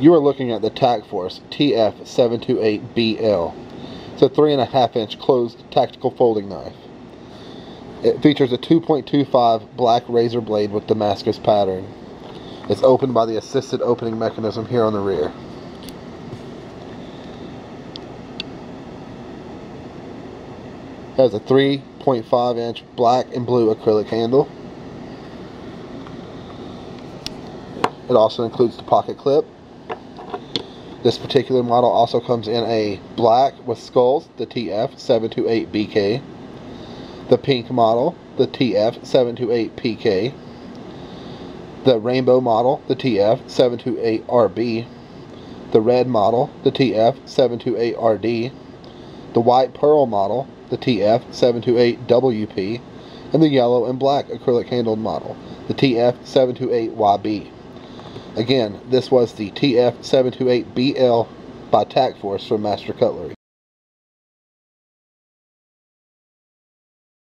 You are looking at the Tac-Force TF-728BL. It's a 3.5-inch closed tactical folding knife. It features a 2.25 black razor blade with Damascus pattern. It's opened by the assisted opening mechanism here on the rear. It has a 3.5-inch black and blue acrylic handle. It also includes the pocket clip. This particular model also comes in a black with skulls, the TF-728BK, the pink model, the TF-728PK, the rainbow model, the TF-728RB, the red model, the TF-728RD, the white pearl model, the TF-728WP, and the yellow and black acrylic handled model, the TF-728YB. Again, this was the TF-728BL by Tac-Force from Master Cutlery.